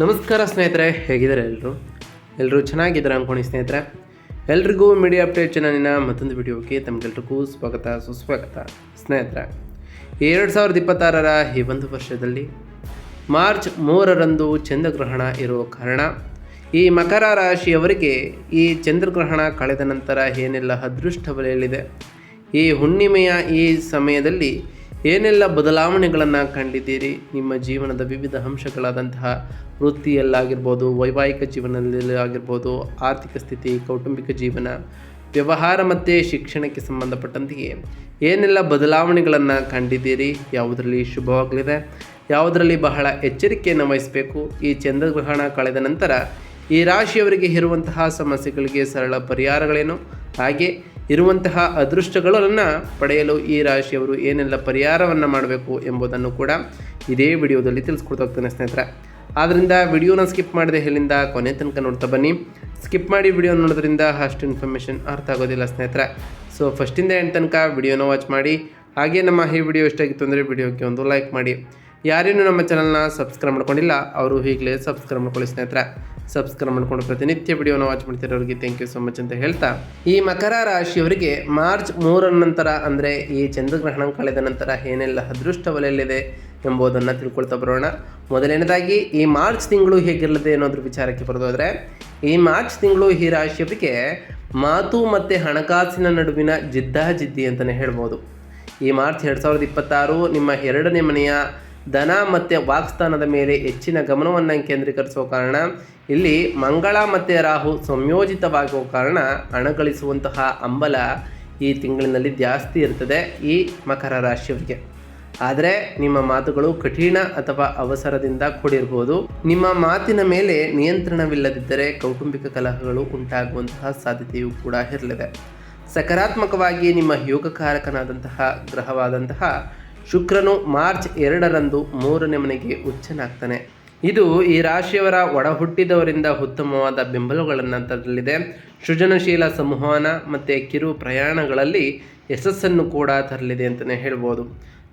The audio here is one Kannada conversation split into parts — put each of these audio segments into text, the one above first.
ನಮಸ್ಕಾರ ಸ್ನೇಹಿತರೆ, ಹೇಗಿದ್ದಾರೆ ಎಲ್ಲರೂ ಚೆನ್ನಾಗಿದ್ದಾರೆ ಅಂದ್ಕೊಂಡು ಸ್ನೇಹಿತರೆ. ಎಲ್ರಿಗೂ ಮೀಡಿಯಾ ಅಪ್ಡೇಟ್ ಚಾನಲಿನ ಮತ್ತೊಂದು ವಿಡಿಯೋಕ್ಕೆ ತಮಗೆಲ್ರಿಗೂ ಸುಸ್ವಾಗತ ಸ್ನೇಹಿತರೆ. 2026ರ ಈ ಒಂದು ವರ್ಷದಲ್ಲಿ ಮಾರ್ಚ್ 3ರಂದು ಚಂದ್ರಗ್ರಹಣ ಇರುವ ಕಾರಣ ಈ ಮಕರ ರಾಶಿಯವರಿಗೆ ಈ ಚಂದ್ರಗ್ರಹಣ ಕಳೆದ ನಂತರ ಏನೆಲ್ಲ ಅದೃಷ್ಟ ಬಲೆಯಲ್ಲಿದೆ, ಈ ಹುಣ್ಣಿಮೆಯ ಈ ಸಮಯದಲ್ಲಿ ಏನೆಲ್ಲ ಬದಲಾವಣೆಗಳನ್ನು ಕಂಡಿದ್ದೀರಿ, ನಿಮ್ಮ ಜೀವನದ ವಿವಿಧ ಅಂಶಗಳಾದಂತಹ ವೃತ್ತಿಯಲ್ಲಾಗಿರ್ಬೋದು, ವೈವಾಹಿಕ ಜೀವನದಲ್ಲಿ ಆಗಿರ್ಬೋದು, ಆರ್ಥಿಕ ಸ್ಥಿತಿ, ಕೌಟುಂಬಿಕ ಜೀವನ, ವ್ಯವಹಾರ ಮತ್ತು ಶಿಕ್ಷಣಕ್ಕೆ ಸಂಬಂಧಪಟ್ಟಂತೆಯೇ ಏನೆಲ್ಲ ಬದಲಾವಣೆಗಳನ್ನು ಕಂಡಿದ್ದೀರಿ, ಯಾವುದರಲ್ಲಿ ಶುಭವಾಗಲಿದೆ, ಯಾವುದರಲ್ಲಿ ಬಹಳ ಎಚ್ಚರಿಕೆಯನ್ನು ವಹಿಸಬೇಕು, ಈ ಚಂದ್ರಗ್ರಹಣ ಕಳೆದ ನಂತರ ಈ ರಾಶಿಯವರಿಗೆ ಇರುವಂತಹ ಸಮಸ್ಯೆಗಳಿಗೆ ಸರಳ ಪರಿಹಾರಗಳೇನು, ಹಾಗೆ ಇರುವಂತಹ ಅದೃಷ್ಟಗಳನ್ನು ಪಡೆಯಲು ಈ ರಾಶಿಯವರು ಏನೆಲ್ಲ ಪರಿಹಾರವನ್ನು ಮಾಡಬೇಕು ಎಂಬುದನ್ನು ಕೂಡ ಇದೇ ವಿಡಿಯೋದಲ್ಲಿ ತಿಳಿಸ್ಕೊಡ್ತಾ ಹೋಗ್ತಾನೆ ಸ್ನೇಹಿತರೆ. ಆದ್ದರಿಂದ ವಿಡಿಯೋನ ಸ್ಕಿಪ್ ಮಾಡಿದೆ ಇಲ್ಲಿಂದ ಕೊನೆ ತನಕ ನೋಡ್ತಾ ಬನ್ನಿ. ಸ್ಕಿಪ್ ಮಾಡಿ ವಿಡಿಯೋ ನೋಡೋದ್ರಿಂದ ಅಷ್ಟು ಇನ್ಫಾರ್ಮೇಷನ್ ಅರ್ಥ ಆಗೋದಿಲ್ಲ ಸ್ನೇಹಿತರೆ. ಸೊ ಫಸ್ಟಿಂದ ಎಂಡ್ ತನಕ ವಿಡಿಯೋನ ವಾಚ್ ಮಾಡಿ. ಹಾಗೆ ನಮ್ಮ ಈ ವಿಡಿಯೋ ಇಷ್ಟ ಆಗಿತ್ತು ಅಂದರೆ ವಿಡಿಯೋಕ್ಕೆ ಒಂದು ಲೈಕ್ ಮಾಡಿ. ಯಾರೇನು ನಮ್ಮ ಚಾನಲ್ನ ಸಬ್ಸ್ಕ್ರೈಬ್ ಮಾಡ್ಕೊಂಡಿಲ್ಲ ಅವರು ಈಗಲೇ ಸಬ್ಸ್ಕ್ರೈಬ್ ಮಾಡ್ಕೊಳ್ಳಿ ಸ್ನೇಹಿತರೆ. ಸಬ್ಸ್ಕ್ರೈಬ್ ಮಾಡ್ಕೊಂಡು ಪ್ರತಿನಿತ್ಯ ವಿಡಿಯೋನ ವಾಚ್ ಮಾಡ್ತಿರೋರಿಗೆ ಥ್ಯಾಂಕ್ ಯು ಸೊ ಮಚ್ ಅಂತ ಹೇಳ್ತಾ, ಈ ಮಕರ ರಾಶಿಯವರಿಗೆ ಮಾರ್ಚ್ 3ರ ನಂತರ ಅಂದರೆ ಈ ಚಂದ್ರಗ್ರಹಣ ಕಳೆದ ನಂತರ ಏನೆಲ್ಲ ಅದೃಷ್ಟ ವಲಯಲ್ಲಿದೆ ಎಂಬುದನ್ನು ತಿಳ್ಕೊಳ್ತಾ ಬರೋಣ. ಮೊದಲನೇದಾಗಿ ಈ ಮಾರ್ಚ್ ತಿಂಗಳು ಹೇಗಿರಲಿದೆ ಅನ್ನೋದ್ರ ವಿಚಾರಕ್ಕೆ ಬರೋದಾದರೆ, ಈ ಮಾರ್ಚ್ ತಿಂಗಳು ಈ ರಾಶಿಯವರಿಗೆ ಮಾತು ಮತ್ತು ಹಣಕಾಸಿನ ನಡುವಿನ ಜಿದ್ದಾಜಿದ್ದಿ ಅಂತಲೇ ಹೇಳ್ಬೋದು. ಈ ಮಾರ್ಚ್ 2026 ನಿಮ್ಮ 2ನೇ ಮನೆಯ ಧನ ಮತ್ತು ವಾಕ್ಸ್ಥಾನದ ಮೇಲೆ ಹೆಚ್ಚಿನ ಗಮನವನ್ನು ಕೇಂದ್ರೀಕರಿಸುವ ಕಾರಣ ಇಲ್ಲಿ ಮಂಗಳ ಮತ್ತು ರಾಹು ಸಂಯೋಜಿತವಾಗುವ ಕಾರಣ ಹಣ ಗಳಿಸುವಂತಹ ಹಂಬಲ ಈ ತಿಂಗಳಿನಲ್ಲಿ ಜಾಸ್ತಿ ಇರ್ತದೆ ಈ ಮಕರ ರಾಶಿಯವರಿಗೆ. ಆದರೆ ನಿಮ್ಮ ಮಾತುಗಳು ಕಠಿಣ ಅಥವಾ ಅವಸರದಿಂದ ಕೂಡಿರ್ಬೋದು. ನಿಮ್ಮ ಮಾತಿನ ಮೇಲೆ ನಿಯಂತ್ರಣವಿಲ್ಲದಿದ್ದರೆ ಕೌಟುಂಬಿಕ ಕಲಹಗಳು ಉಂಟಾಗುವಂತಹ ಸಾಧ್ಯತೆಯೂ ಕೂಡ ಇರಲಿದೆ. ಸಕಾರಾತ್ಮಕವಾಗಿ ನಿಮ್ಮ ಯೋಗಕಾರಕನಾದಂತಹ ಗ್ರಹವಾದಂತಹ ಶುಕ್ರನು ಮಾರ್ಚ್ 2ರಂದು 3ನೇ ಮನೆಗೆ ಉಚ್ಚನಾಗ್ತಾನೆ. ಇದು ಈ ರಾಶಿಯವರ ಒಡ ಹುಟ್ಟಿದವರಿಂದ ಉತ್ತಮವಾದ ಬೆಂಬಲಗಳನ್ನು ತರಲಿದೆ. ಸೃಜನಶೀಲ ಸಂವಹನ ಮತ್ತು ಕಿರು ಪ್ರಯಾಣಗಳಲ್ಲಿ ಯಶಸ್ಸನ್ನು ಕೂಡ ತರಲಿದೆ ಅಂತಲೇ ಹೇಳ್ಬೋದು.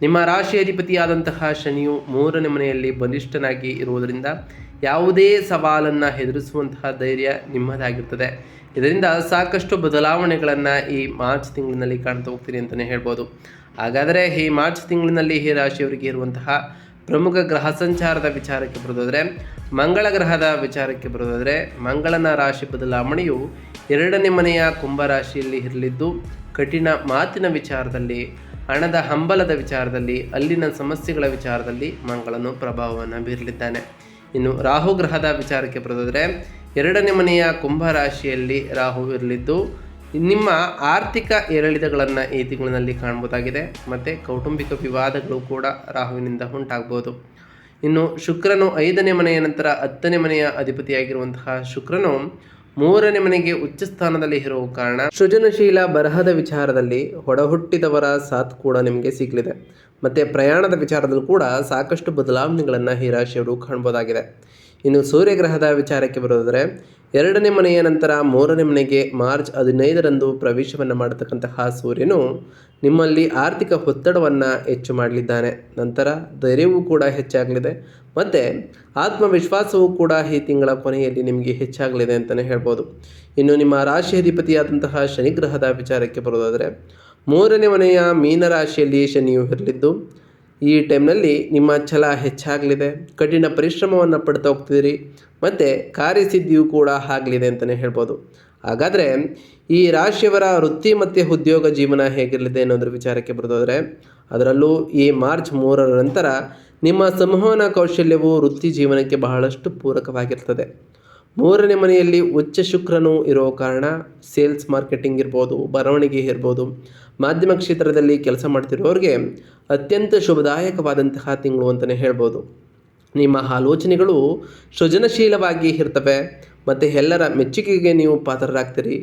ನಿಮ್ಮ ರಾಶಿ ಅಧಿಪತಿಯಾದಂತಹ ಶನಿಯು 3ನೇ ಮನೆಯಲ್ಲಿ ಬಲಿಷ್ಠನಾಗಿ ಇರುವುದರಿಂದ ಯಾವುದೇ ಸವಾಲನ್ನು ಎದುರಿಸುವಂತಹ ಧೈರ್ಯ ನಿಮ್ಮದಾಗಿರ್ತದೆ. ಇದರಿಂದ ಸಾಕಷ್ಟು ಬದಲಾವಣೆಗಳನ್ನು ಈ ಮಾರ್ಚ್ ತಿಂಗಳಿನಲ್ಲಿ ಕಾಣ್ತಾ ಹೋಗ್ತೀನಿ ಅಂತಲೇ ಹೇಳ್ಬೋದು. ಹಾಗಾದರೆ ಈ ಮಾರ್ಚ್ ತಿಂಗಳಿನಲ್ಲಿ ಈ ರಾಶಿಯವರಿಗೆ ಇರುವಂತಹ ಪ್ರಮುಖ ಗ್ರಹ ಸಂಚಾರದ ವಿಚಾರಕ್ಕೆ ಬರೋದಾದರೆ, ಮಂಗಳ ಗ್ರಹದ ವಿಚಾರಕ್ಕೆ ಬರೋದಾದರೆ, ಮಂಗಳನ ರಾಶಿ ಬದಲಾವಣೆಯು 2ನೇ ಮನೆಯ ಕುಂಭರಾಶಿಯಲ್ಲಿ ಇರಲಿದ್ದು ಕಠಿಣ ಮಾತಿನ ವಿಚಾರದಲ್ಲಿ, ಹಣದ ಹಂಬಲದ ವಿಚಾರದಲ್ಲಿ, ಅಲ್ಲಿನ ಸಮಸ್ಯೆಗಳ ವಿಚಾರದಲ್ಲಿ ಮಂಗಳನು ಪ್ರಭಾವವನ್ನು ಬೀರಲಿದ್ದಾನೆ. ಇನ್ನು ರಾಹು ಗ್ರಹದ ವಿಚಾರಕ್ಕೆ ಬರೋದಾದರೆ, 2ನೇ ಮನೆಯ ಕುಂಭರಾಶಿಯಲ್ಲಿ ರಾಹು ಇರಲಿದ್ದು ನಿಮ್ಮ ಆರ್ಥಿಕ ಏರಿಳಿತಗಳನ್ನು ಈ ತಿಂಗಳಿನಲ್ಲಿ ಕಾಣ್ಬೋದಾಗಿದೆ. ಮತ್ತು ಕೌಟುಂಬಿಕ ವಿವಾದಗಳು ಕೂಡ ರಾಹುವಿನಿಂದ ಉಂಟಾಗ್ಬೋದು. ಇನ್ನು ಶುಕ್ರನು 5ನೇ ಮನೆಯ ನಂತರ 10ನೇ ಮನೆಯ ಅಧಿಪತಿಯಾಗಿರುವಂತಹ ಶುಕ್ರನು 3ನೇ ಮನೆಗೆ ಉಚ್ಚ ಸ್ಥಾನದಲ್ಲಿ ಇರುವ ಕಾರಣ ಸೃಜನಶೀಲ ಬರಹದ ವಿಚಾರದಲ್ಲಿ ಹೊಡಹುಟ್ಟಿದವರ ಸಾಥ್ ಕೂಡ ನಿಮಗೆ ಸಿಗಲಿದೆ. ಮತ್ತು ಪ್ರಯಾಣದ ವಿಚಾರದಲ್ಲೂ ಕೂಡ ಸಾಕಷ್ಟು ಬದಲಾವಣೆಗಳನ್ನು ಈ ರಾಶಿಯವರು ಕಾಣ್ಬೋದಾಗಿದೆ. ಇನ್ನು ಸೂರ್ಯಗ್ರಹದ ವಿಚಾರಕ್ಕೆ ಬರೋದಾದರೆ, 2ನೇ ಮನೆಯ ನಂತರ 3ನೇ ಮನೆಗೆ ಮಾರ್ಚ್ 15ರಂದು ಪ್ರವೇಶವನ್ನು ಮಾಡತಕ್ಕಂತಹ ಸೂರ್ಯನು ನಿಮ್ಮಲ್ಲಿ ಆರ್ಥಿಕ ಒತ್ತಡವನ್ನು ಹೆಚ್ಚು ಮಾಡಲಿದ್ದಾನೆ. ನಂತರ ಧೈರ್ಯವೂ ಕೂಡ ಹೆಚ್ಚಾಗಲಿದೆ ಮತ್ತು ಆತ್ಮವಿಶ್ವಾಸವೂ ಕೂಡ ಈ ತಿಂಗಳ ಕೊನೆಯಲ್ಲಿ ನಿಮಗೆ ಹೆಚ್ಚಾಗಲಿದೆ ಅಂತಲೇ ಹೇಳ್ಬೋದು. ಇನ್ನು ನಿಮ್ಮ ರಾಶಿ ಅಧಿಪತಿಯಾದಂತಹ ಶನಿಗ್ರಹದ ವಿಚಾರಕ್ಕೆ ಬರೋದಾದರೆ, 3ನೇ ಮನೆಯ ಮೀನರಾಶಿಯಲ್ಲಿ ಶನಿಯು ಇರಲಿದ್ದು ಈ ಟೈಮ್ನಲ್ಲಿ ನಿಮ್ಮ ಛಲ ಹೆಚ್ಚಾಗಲಿದೆ, ಕಠಿಣ ಪರಿಶ್ರಮವನ್ನು ಪಡ್ತಾ ಹೋಗ್ತಿದ್ದೀರಿ ಮತ್ತು ಕಾರ್ಯಸಿದ್ಧಿಯೂ ಕೂಡ ಆಗಲಿದೆ ಅಂತಲೇ ಹೇಳ್ಬೋದು. ಹಾಗಾದರೆ ಈ ರಾಶಿಯವರ ವೃತ್ತಿ ಮತ್ತು ಉದ್ಯೋಗ ಜೀವನ ಹೇಗಿರಲಿದೆ ಅನ್ನೋದ್ರ ವಿಚಾರಕ್ಕೆ ಬರೋದಾದರೆ, ಅದರಲ್ಲೂ ಈ ಮಾರ್ಚ್ 3ರ ನಂತರ ನಿಮ್ಮ ಸಂವಹನ ಕೌಶಲ್ಯವು ವೃತ್ತಿ ಜೀವನಕ್ಕೆ ಬಹಳಷ್ಟು ಪೂರಕವಾಗಿರ್ತದೆ. 3ನೇ ಮನೆಯಲ್ಲಿ ಉಚ್ಚ ಶುಕ್ರನು ಇರೋ ಕಾರಣ ಸೇಲ್ಸ್ ಮಾರ್ಕೆಟಿಂಗ್ ಇರ್ಬೋದು, ಬರವಣಿಗೆ ಇರ್ಬೋದು, ಮಾಧ್ಯಮ ಕ್ಷೇತ್ರದಲ್ಲಿ ಕೆಲಸ ಮಾಡ್ತಿರೋರಿಗೆ ಅತ್ಯಂತ ಶುಭದಾಯಕವಾದಂತಹ ತಿಂಗಳು ಅಂತಲೇ ಹೇಳ್ಬೋದು. ನಿಮ್ಮ ಆಲೋಚನೆಗಳು ಸೃಜನಶೀಲವಾಗಿ ಇರ್ತವೆ ಮತ್ತು ಎಲ್ಲರ ಮೆಚ್ಚುಗೆಗೆ ನೀವು ಪಾತ್ರರಾಗ್ತೀರಿ.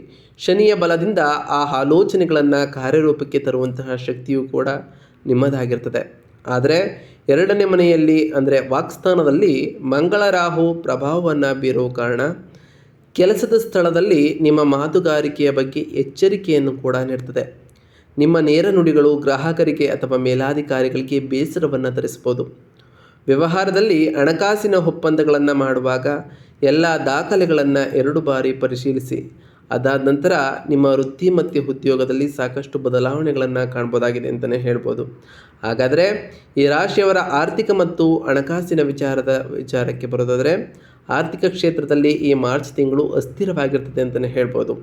ಶನಿಯ ಬಲದಿಂದ ಆ ಆಲೋಚನೆಗಳನ್ನು ಕಾರ್ಯರೂಪಕ್ಕೆ ತರುವಂತಹ ಶಕ್ತಿಯೂ ಕೂಡ ನಿಮ್ಮದಾಗಿರ್ತದೆ. ಆದರೆ 2ನೇ ಮನೆಯಲ್ಲಿ ಅಂದರೆ ವಾಕ್ಸ್ಥಾನದಲ್ಲಿ ಮಂಗಳ ರಾಹು ಪ್ರಭಾವವನ್ನು ಬೀರುವ ಕಾರಣ ಕೆಲಸದ ಸ್ಥಳದಲ್ಲಿ ನಿಮ್ಮ ಮಾತುಗಾರಿಕೆಯ ಬಗ್ಗೆ ಎಚ್ಚರಿಕೆಯನ್ನು ಕೂಡ ನೀಡ್ತದೆ. ನಿಮ್ಮ ನೇರ ನುಡಿಗಳು ಗ್ರಾಹಕರಿಗೆ ಅಥವಾ ಮೇಲಾಧಿಕಾರಿಗಳಿಗೆ ಬೇಸರವನ್ನು ತರಿಸ್ಬೋದು. ವ್ಯವಹಾರದಲ್ಲಿ ಹಣಕಾಸಿನ ಒಪ್ಪಂದಗಳನ್ನು ಮಾಡುವಾಗ ಎಲ್ಲ ದಾಖಲೆಗಳನ್ನು 2 ಬಾರಿ ಪರಿಶೀಲಿಸಿ. ಅದಾದ ನಂತರ ನಿಮ್ಮ ವೃತ್ತಿ ಮತ್ತು ಉದ್ಯೋಗದಲ್ಲಿ ಸಾಕಷ್ಟು ಬದಲಾವಣೆಗಳನ್ನು ಕಾಣ್ಬೋದಾಗಿದೆ ಅಂತಲೇ ಹೇಳ್ಬೋದು. ಹಾಗಾದರೆ ಈ ರಾಶಿಯವರ ಆರ್ಥಿಕ ಮತ್ತು ಹಣಕಾಸಿನ ವಿಚಾರಕ್ಕೆ ಬರೋದಾದರೆ, ಆರ್ಥಿಕ ಕ್ಷೇತ್ರದಲ್ಲಿ ಈ ಮಾರ್ಚ್ ತಿಂಗಳು ಅಸ್ಥಿರವಾಗಿರ್ತದೆ ಅಂತಲೇ ಹೇಳ್ಬೋದು.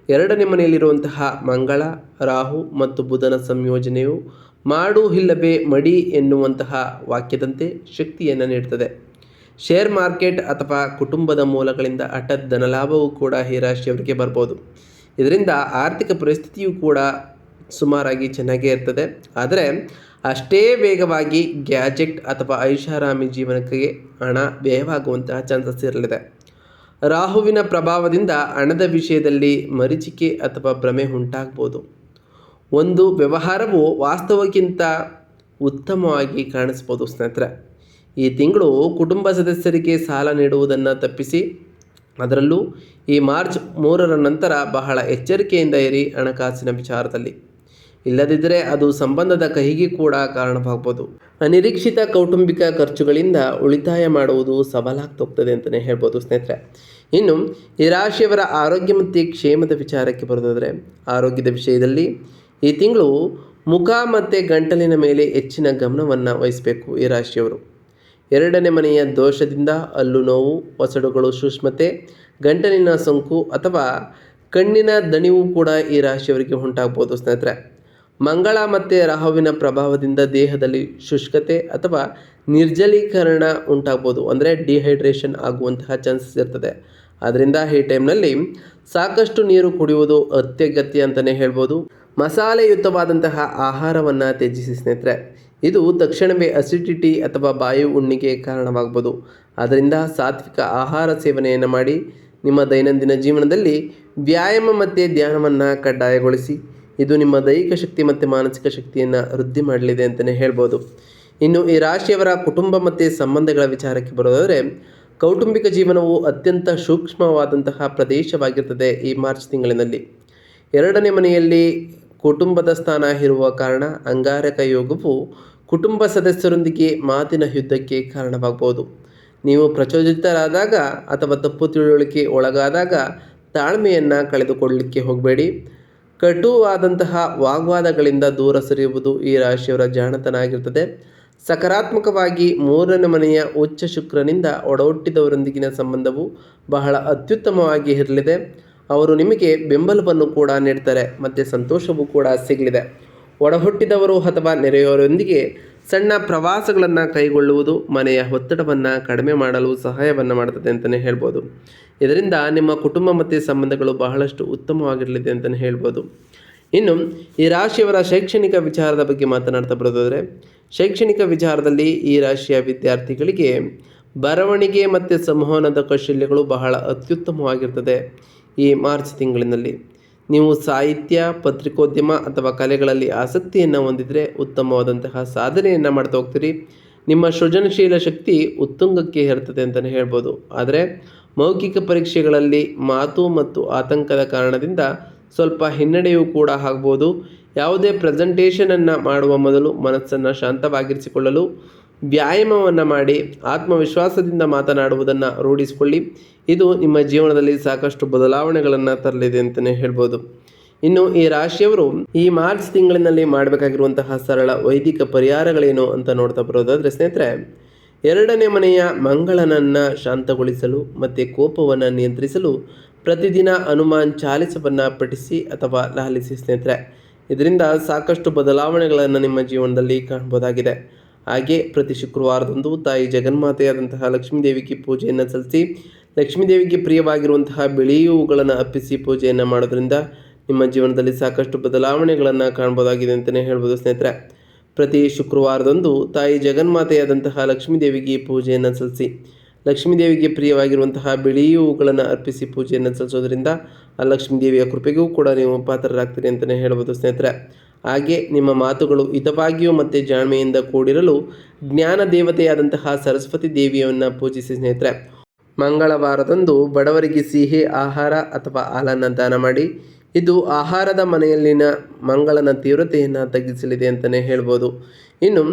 2ನೇ ಮನೆಯಲ್ಲಿರುವಂತಹ ಮಂಗಳ, ರಾಹು ಮತ್ತು ಬುಧನ ಸಂಯೋಜನೆಯು ಮಾಡು ಇಲ್ಲವೇ ಮಡಿ ಎನ್ನುವಂತಹ ವಾಕ್ಯದಂತೆ ಶಕ್ತಿಯನ್ನು ನೀಡುತ್ತದೆ. ಶೇರ್ ಮಾರ್ಕೆಟ್ ಅಥವಾ ಕುಟುಂಬದ ಮೂಲಗಳಿಂದ ಹಠಾತ್ ಧನಲಾಭವೂ ಕೂಡ ಈ ರಾಶಿಯವರಿಗೆ ಬರ್ಬೋದು. ಇದರಿಂದ ಆರ್ಥಿಕ ಪರಿಸ್ಥಿತಿಯೂ ಕೂಡ ಸುಮಾರಾಗಿ ಚೆನ್ನಾಗೇ ಇರ್ತದೆ. ಆದರೆ ಅಷ್ಟೇ ವೇಗವಾಗಿ ಗ್ಯಾಜೆಟ್ ಅಥವಾ ಐಷಾರಾಮಿ ಜೀವನಕ್ಕೆ ಹಣ ವ್ಯಯವಾಗುವಂತಹ ಚಾನ್ಸಸ್ ಇರಲಿದೆ. ರಾಹುವಿನ ಪ್ರಭಾವದಿಂದ ಹಣದ ವಿಷಯದಲ್ಲಿ ಮರೀಚಿಕೆ ಅಥವಾ ಭ್ರಮೆ ಉಂಟಾಗ್ಬೋದು. ಒಂದು ವ್ಯವಹಾರವು ವಾಸ್ತವಕ್ಕಿಂತ ಉತ್ತಮವಾಗಿ ಕಾಣಿಸ್ಬೋದು ಸ್ನೇಹಿತರೆ. ಈ ತಿಂಗಳು ಕುಟುಂಬ ಸದಸ್ಯರಿಗೆ ಸಾಲ ನೀಡುವುದನ್ನು ತಪ್ಪಿಸಿ, ಅದರಲ್ಲೂ ಈ ಮಾರ್ಚ್ 3ರ ನಂತರ ಬಹಳ ಎಚ್ಚರಿಕೆಯಿಂದ ಇರಿ ಹಣಕಾಸಿನ ವಿಚಾರದಲ್ಲಿ. ಇಲ್ಲದಿದ್ದರೆ ಅದು ಸಂಬಂಧದ ಕಹಿಗೆ ಕೂಡ ಕಾರಣವಾಗ್ಬೋದು. ಅನಿರೀಕ್ಷಿತ ಕೌಟುಂಬಿಕ ಖರ್ಚುಗಳಿಂದ ಉಳಿತಾಯ ಮಾಡುವುದು ಸವಾಲಾಗ್ತೋಗ್ತದೆ ಅಂತಲೇ ಹೇಳ್ಬೋದು ಸ್ನೇಹಿತರೆ. ಇನ್ನು ಈ ರಾಶಿಯವರ ಆರೋಗ್ಯ ಮತ್ತು ಕ್ಷೇಮದ ವಿಚಾರಕ್ಕೆ ಬರೋದಾದರೆ, ಆರೋಗ್ಯದ ವಿಷಯದಲ್ಲಿ ಈ ತಿಂಗಳು ಮುಖ ಮತ್ತು ಗಂಟಲಿನ ಮೇಲೆ ಹೆಚ್ಚಿನ ಗಮನವನ್ನು ವಹಿಸಬೇಕು ಈ ರಾಶಿಯವರು. 2ನೇ ಮನೆಯ ದೋಷದಿಂದ ಹಲ್ಲು ನೋವು, ಒಸಡುಗಳು, ಸೂಕ್ಷ್ಮತೆ, ಗಂಟಲಿನ ಸೋಂಕು ಅಥವಾ ಕಣ್ಣಿನ ದಣಿವು ಕೂಡ ಈ ರಾಶಿಯವರಿಗೆ ಉಂಟಾಗ್ಬೋದು ಸ್ನೇಹಿತರೆ. ಮಂಗಳ ಮತ್ತು ರಾಹುವಿನ ಪ್ರಭಾವದಿಂದ ದೇಹದಲ್ಲಿ ಶುಷ್ಕತೆ ಅಥವಾ ನಿರ್ಜಲೀಕರಣ ಉಂಟಾಗ್ಬೋದು, ಅಂದರೆ ಡಿಹೈಡ್ರೇಷನ್ ಆಗುವಂತಹ ಚಾನ್ಸಸ್ ಇರ್ತದೆ. ಆದ್ದರಿಂದ ಈ ಟೈಮ್ನಲ್ಲಿ ಸಾಕಷ್ಟು ನೀರು ಕುಡಿಯುವುದು ಅತ್ಯಗತ್ಯ ಅಂತಲೇ ಹೇಳ್ಬೋದು. ಮಸಾಲೆಯುತವಾದಂತಹ ಆಹಾರವನ್ನು ತ್ಯಜಿಸಿ ಸ್ನೇಹಿತರೆ. ಇದು ತಕ್ಷಣವೇ ಅಸಿಡಿಟಿ ಅಥವಾ ಬಾಯು ಉಣ್ಣಿಗೆ ಕಾರಣವಾಗ್ಬೋದು. ಆದ್ದರಿಂದ ಸಾತ್ವಿಕ ಆಹಾರ ಸೇವನೆಯನ್ನು ಮಾಡಿ. ನಿಮ್ಮ ದೈನಂದಿನ ಜೀವನದಲ್ಲಿ ವ್ಯಾಯಾಮ ಮತ್ತು ಧ್ಯಾನವನ್ನು ಕಡ್ಡಾಯಗೊಳಿಸಿ. ಇದು ನಿಮ್ಮ ದೈಹಿಕ ಶಕ್ತಿ ಮತ್ತು ಮಾನಸಿಕ ಶಕ್ತಿಯನ್ನು ವೃದ್ಧಿ ಮಾಡಲಿದೆ ಅಂತಲೇ ಹೇಳ್ಬೋದು. ಇನ್ನು ಈ ರಾಶಿಯವರ ಕುಟುಂಬ ಮತ್ತು ಸಂಬಂಧಗಳ ವಿಚಾರಕ್ಕೆ ಬರೋದಾದರೆ, ಕೌಟುಂಬಿಕ ಜೀವನವು ಅತ್ಯಂತ ಸೂಕ್ಷ್ಮವಾದಂತಹ ಪ್ರದೇಶವಾಗಿರ್ತದೆ ಈ ಮಾರ್ಚ್ ತಿಂಗಳಿನಲ್ಲಿ. 2ನೇ ಮನೆಯಲ್ಲಿ ಕುಟುಂಬದ ಸ್ಥಾನ ಇರುವ ಕಾರಣ ಅಂಗಾರಕ ಯೋಗವು ಕುಟುಂಬ ಸದಸ್ಯರೊಂದಿಗೆ ಮಾತಿನ ಯುದ್ಧಕ್ಕೆ ಕಾರಣವಾಗಬಹುದು. ನೀವು ಪ್ರಚೋದಿತರಾದಾಗ ಅಥವಾ ತಪ್ಪು ತಿಳುವಳಿಕೆ ಒಳಗಾದಾಗ ತಾಳ್ಮೆಯನ್ನು ಕಳೆದುಕೊಳ್ಳಲಿಕ್ಕೆ ಹೋಗಬೇಡಿ. ಕಟುವಾದಂತಹ ವಾಗ್ವಾದಗಳಿಂದ ದೂರ ಸರಿಯುವುದು ಈ ರಾಶಿಯವರ ಜಾಣತನ ಆಗಿರ್ತದೆ. ಸಕಾರಾತ್ಮಕವಾಗಿ 3ನೇ ಮನೆಯ ಉಚ್ಚ ಶುಕ್ರನಿಂದ ಒಡಹುಟ್ಟಿದವರೊಂದಿಗಿನ ಸಂಬಂಧವು ಬಹಳ ಅತ್ಯುತ್ತಮವಾಗಿ ಇರಲಿದೆ. ಅವರು ನಿಮಗೆ ಬೆಂಬಲವನ್ನು ಕೂಡ ನೀಡ್ತಾರೆ ಮತ್ತು ಸಂತೋಷವೂ ಕೂಡ ಸಿಗಲಿದೆ. ಒಡಹುಟ್ಟಿದವರು ಅಥವಾ ನೆರೆಯವರೊಂದಿಗೆ ಸಣ್ಣ ಪ್ರವಾಸಗಳನ್ನು ಕೈಗೊಳ್ಳುವುದು ಮನೆಯ ಒತ್ತಡವನ್ನು ಕಡಿಮೆ ಮಾಡಲು ಸಹಾಯವನ್ನು ಮಾಡ್ತದೆ ಅಂತಲೇ ಹೇಳ್ಬೋದು. ಇದರಿಂದ ನಿಮ್ಮ ಕುಟುಂಬ ಮತ್ತು ಸಂಬಂಧಗಳು ಬಹಳಷ್ಟು ಉತ್ತಮವಾಗಿರಲಿದೆ ಅಂತಲೇ ಹೇಳ್ಬೋದು. ಇನ್ನು ಈ ರಾಶಿಯವರ ಶೈಕ್ಷಣಿಕ ವಿಚಾರದ ಬಗ್ಗೆ ಮಾತನಾಡ್ತಾ ಬರೋದಾದರೆ, ಶೈಕ್ಷಣಿಕ ವಿಚಾರದಲ್ಲಿ ಈ ರಾಶಿಯ ವಿದ್ಯಾರ್ಥಿಗಳಿಗೆ ಬರವಣಿಗೆ ಮತ್ತು ಸಂವಹನದ ಕೌಶಲ್ಯಗಳು ಬಹಳ ಅತ್ಯುತ್ತಮವಾಗಿರ್ತದೆ. ಈ ಮಾರ್ಚ್ ತಿಂಗಳಿನಲ್ಲಿ ನೀವು ಸಾಹಿತ್ಯ, ಪತ್ರಿಕೋದ್ಯಮ ಅಥವಾ ಕಲೆಗಳಲ್ಲಿ ಆಸಕ್ತಿಯನ್ನು ಹೊಂದಿದರೆ ಉತ್ತಮವಾದಂತಹ ಸಾಧನೆಯನ್ನು ಮಾಡ್ತಾ ಹೋಗ್ತೀರಿ. ನಿಮ್ಮ ಸೃಜನಶೀಲ ಶಕ್ತಿ ಉತ್ತುಂಗಕ್ಕೆ ಏರ್ತದೆ ಅಂತಲೇ ಹೇಳ್ಬೋದು. ಆದರೆ ಮೌಖಿಕ ಪರೀಕ್ಷೆಗಳಲ್ಲಿ ಮಾತು ಮತ್ತು ಆತಂಕದ ಕಾರಣದಿಂದ ಸ್ವಲ್ಪ ಹಿನ್ನಡೆಯೂ ಕೂಡ ಆಗ್ಬೋದು. ಯಾವುದೇ ಪ್ರೆಸೆಂಟೇಷನನ್ನು ಮಾಡುವ ಮೊದಲು ಮನಸ್ಸನ್ನು ಶಾಂತವಾಗಿರಿಸಿಕೊಳ್ಳಲು ವ್ಯಾಯಾಮವನ್ನು ಮಾಡಿ ಆತ್ಮವಿಶ್ವಾಸದಿಂದ ಮಾತನಾಡುವುದನ್ನು ರೂಢಿಸಿಕೊಳ್ಳಿ. ಇದು ನಿಮ್ಮ ಜೀವನದಲ್ಲಿ ಸಾಕಷ್ಟು ಬದಲಾವಣೆಗಳನ್ನು ತರಲಿದೆ ಅಂತಲೇ ಹೇಳ್ಬೋದು. ಇನ್ನು ಈ ರಾಶಿಯವರು ಈ ಮಾರ್ಚ್ ತಿಂಗಳಿನಲ್ಲಿ ಮಾಡಬೇಕಾಗಿರುವಂತಹ ಸರಳ ವೈದಿಕ ಪರಿಹಾರಗಳೇನು ಅಂತ ನೋಡ್ತಾ ಬರೋದಾದರೆ ಸ್ನೇಹಿತರೆ, 2ನೇ ಮನೆಯ ಮಂಗಳನನ್ನು ಶಾಂತಗೊಳಿಸಲು ಮತ್ತು ಕೋಪವನ್ನು ನಿಯಂತ್ರಿಸಲು ಪ್ರತಿದಿನ ಹನುಮಾನ್ ಚಾಲಿಸವನ್ನು ಪಠಿಸಿ ಅಥವಾ ಲಾಲಿಸಿ ಸ್ನೇಹಿತರೆ. ಇದರಿಂದ ಸಾಕಷ್ಟು ಬದಲಾವಣೆಗಳನ್ನು ನಿಮ್ಮ ಜೀವನದಲ್ಲಿ ಕಾಣ್ಬೋದಾಗಿದೆ. ಹಾಗೆ ಪ್ರತಿ ಶುಕ್ರವಾರದಂದು ತಾಯಿ ಜಗನ್ಮಾತೆಯಾದಂತಹ ಲಕ್ಷ್ಮೀದೇವಿಗೆ ಪೂಜೆಯನ್ನು ಸಲ್ಲಿಸಿ, ಲಕ್ಷ್ಮೀದೇವಿಗೆ ಪ್ರಿಯವಾಗಿರುವಂತಹ ಬಿಳಿ ಹೂಗಳನ್ನು ಅರ್ಪಿಸಿ ಪೂಜೆಯನ್ನು ಮಾಡೋದ್ರಿಂದ ನಿಮ್ಮ ಜೀವನದಲ್ಲಿ ಸಾಕಷ್ಟು ಬದಲಾವಣೆಗಳನ್ನು ಕಾಣ್ಬೋದಾಗಿದೆ ಅಂತಲೇ ಹೇಳ್ಬೋದು ಸ್ನೇಹಿತರೆ. ಪ್ರತಿ ಶುಕ್ರವಾರದಂದು ತಾಯಿ ಜಗನ್ಮಾತೆಯಾದಂತಹ ಲಕ್ಷ್ಮೀದೇವಿಗೆ ಪೂಜೆಯನ್ನು ಸಲ್ಲಿಸಿ, ಲಕ್ಷ್ಮೀದೇವಿಗೆ ಪ್ರಿಯವಾಗಿರುವಂತಹ ಬಿಳಿ ಹೂಗಳನ್ನು ಅರ್ಪಿಸಿ ಪೂಜೆಯನ್ನು ಸಲ್ಲಿಸೋದ್ರಿಂದ ಆ ಲಕ್ಷ್ಮೀದೇವಿಯ ಕೃಪೆಗೂ ಕೂಡ ನೀವು ಪಾತ್ರರಾಗ್ತೀರಿ ಅಂತಲೇ ಹೇಳ್ಬೋದು ಸ್ನೇಹಿತರೆ. ಹಾಗೆ ನಿಮ್ಮ ಮಾತುಗಳು ಹಿತವಾಗಿಯೂ ಮತ್ತು ಜಾಣ್ಮೆಯಿಂದ ಕೂಡಿರಲು ಜ್ಞಾನ ದೇವತೆಯಾದಂತಹ ಸರಸ್ವತಿ ದೇವಿಯನ್ನು ಪೂಜಿಸಿ ಸ್ನೇಹಿತರೆ. ಮಂಗಳವಾರದಂದು ಬಡವರಿಗೆ ಸಿಹಿ ಆಹಾರ ಅಥವಾ ಹಾಲನ್ನು ದಾನ ಮಾಡಿ. ಇದು ಆಹಾರದ ಮನೆಯಲ್ಲಿನ ಮಂಗಳನ ತೀವ್ರತೆಯನ್ನು ತಗ್ಗಿಸಲಿದೆ ಅಂತಲೇ ಹೇಳ್ಬೋದು. ಇನ್ನು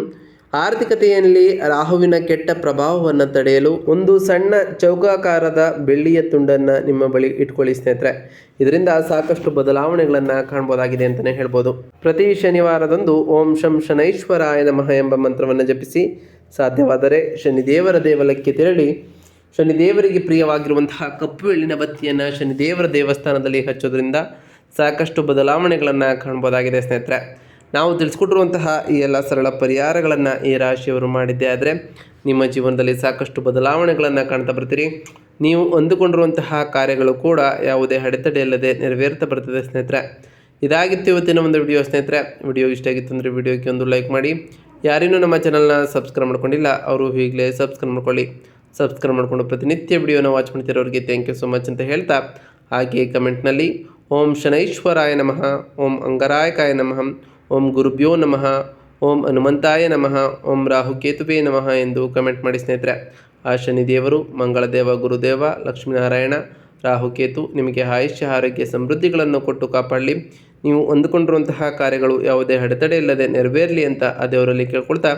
ಆರ್ಥಿಕತೆಯಲ್ಲಿ ರಾಹುವಿನ ಕೆಟ್ಟ ಪ್ರಭಾವವನ್ನು ತಡೆಯಲು ಒಂದು ಸಣ್ಣ ಚೌಕಾಕಾರದ ಬೆಳ್ಳಿಯ ತುಂಡನ್ನು ನಿಮ್ಮ ಬಳಿ ಇಟ್ಕೊಳ್ಳಿ ಸ್ನೇಹಿತರೆ. ಇದರಿಂದ ಸಾಕಷ್ಟು ಬದಲಾವಣೆಗಳನ್ನು ಕಾಣ್ಬೋದಾಗಿದೆ ಅಂತಲೇ ಹೇಳ್ಬೋದು. ಪ್ರತಿ ಶನಿವಾರದಂದು ಓಂ ಶಂ ಶನೈಶ್ವರಾಯ ನಮಃ ಎಂಬ ಮಂತ್ರವನ್ನು ಜಪಿಸಿ, ಸಾಧ್ಯವಾದರೆ ಶನಿದೇವರ ದೇವಾಲಯಕ್ಕೆ ತೆರಳಿ ಶನಿದೇವರಿಗೆ ಪ್ರಿಯವಾಗಿರುವಂತಹ ಕಪ್ಪು ಎಳ್ಳಿನ ಬತ್ತಿಯನ್ನು ಶನಿದೇವರ ದೇವಸ್ಥಾನದಲ್ಲಿ ಹಚ್ಚೋದ್ರಿಂದ ಸಾಕಷ್ಟು ಬದಲಾವಣೆಗಳನ್ನು ಕಾಣ್ಬೋದಾಗಿದೆ ಸ್ನೇಹಿತರೆ. ನಾವು ತಿಳಿಸ್ಕೊಟ್ಟಿರುವಂತಹ ಈ ಎಲ್ಲ ಸರಳ ಪರಿಹಾರಗಳನ್ನು ಈ ರಾಶಿಯವರು ಮಾಡಿದ್ದೇ ಆದರೆ ನಿಮ್ಮ ಜೀವನದಲ್ಲಿ ಸಾಕಷ್ಟು ಬದಲಾವಣೆಗಳನ್ನು ಕಾಣ್ತಾ ಬರ್ತೀರಿ. ನೀವು ಅಂದುಕೊಂಡಿರುವಂತಹ ಕಾರ್ಯಗಳು ಕೂಡ ಯಾವುದೇ ಅಡೆತಡೆಯಿಲ್ಲದೆ ನೆರವೇರ್ತಾ ಬರ್ತದೆ ಸ್ನೇಹಿತರೆ. ಇದಾಗಿತ್ತು ಇವತ್ತಿನ ಒಂದು ವಿಡಿಯೋ ಸ್ನೇಹಿತರೆ. ವಿಡಿಯೋ ಇಷ್ಟ ಆಗಿತ್ತು ಅಂದರೆ ವಿಡಿಯೋಕ್ಕೆ ಒಂದು ಲೈಕ್ ಮಾಡಿ. ಯಾರೇನೂ ನಮ್ಮ ಚಾನಲ್ನ ಸಬ್ಸ್ಕ್ರೈಬ್ ಮಾಡ್ಕೊಂಡಿಲ್ಲ ಅವರು ಈಗಲೇ ಸಬ್ಸ್ಕ್ರೈಬ್ ಮಾಡ್ಕೊಳ್ಳಿ. ಸಬ್ಸ್ಕ್ರೈಬ್ ಮಾಡಿಕೊಂಡು ಪ್ರತಿನಿತ್ಯ ವಿಡಿಯೋನ ವಾಚ್ ಮಾಡ್ತಿರೋರಿಗೆ ಥ್ಯಾಂಕ್ ಯು ಸೊ ಮಚ್ ಅಂತ ಹೇಳ್ತಾ, ಹಾಗೆ ಕಮೆಂಟ್ನಲ್ಲಿ ಓಂ ಶನೈಶ್ವರಾಯ ನಮಃ, ಓಂ ಅಂಗರಾಯಕಾಯ ನಮಃ, ಓಂ ಗುರುಭ್ಯೋ ನಮಃ, ಓಂ ಹನುಮಂತಾಯ ನಮಃ, ಓಂ ರಾಹುಕೇತುವೇ ನಮಃ ಎಂದು ಕಮೆಂಟ್ ಮಾಡಿ ಸ್ನೇಹಿತರೆ. ಆ ಶನಿದೇವರು, ಮಂಗಳದೇವ, ಗುರುದೇವ, ಲಕ್ಷ್ಮೀನಾರಾಯಣ, ರಾಹುಕೇತು ನಿಮಗೆ ಆಯುಷ್ಯ ಆರೋಗ್ಯ ಸಮೃದ್ಧಿಗಳನ್ನು ಕೊಟ್ಟು ಕಾಪಾಡಲಿ. ನೀವು ಅಂದುಕೊಂಡಿರುವಂತಹ ಕಾರ್ಯಗಳು ಯಾವುದೇ ಅಡೆತಡೆ ಇಲ್ಲದೆ ನೆರವೇರಲಿ ಅಂತ ಆ ದೇವರಲ್ಲಿ ಕೇಳ್ಕೊಳ್ತಾ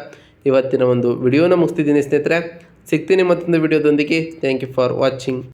ಇವತ್ತಿನ ಒಂದು ವಿಡಿಯೋನ ಮುಗಿಸ್ತಿದ್ದೀನಿ ಸ್ನೇಹಿತರೆ. ಸಿಗ್ತೀನಿ ಮತ್ತೊಂದು ವಿಡಿಯೋದೊಂದಿಗೆ. Thank you for watching.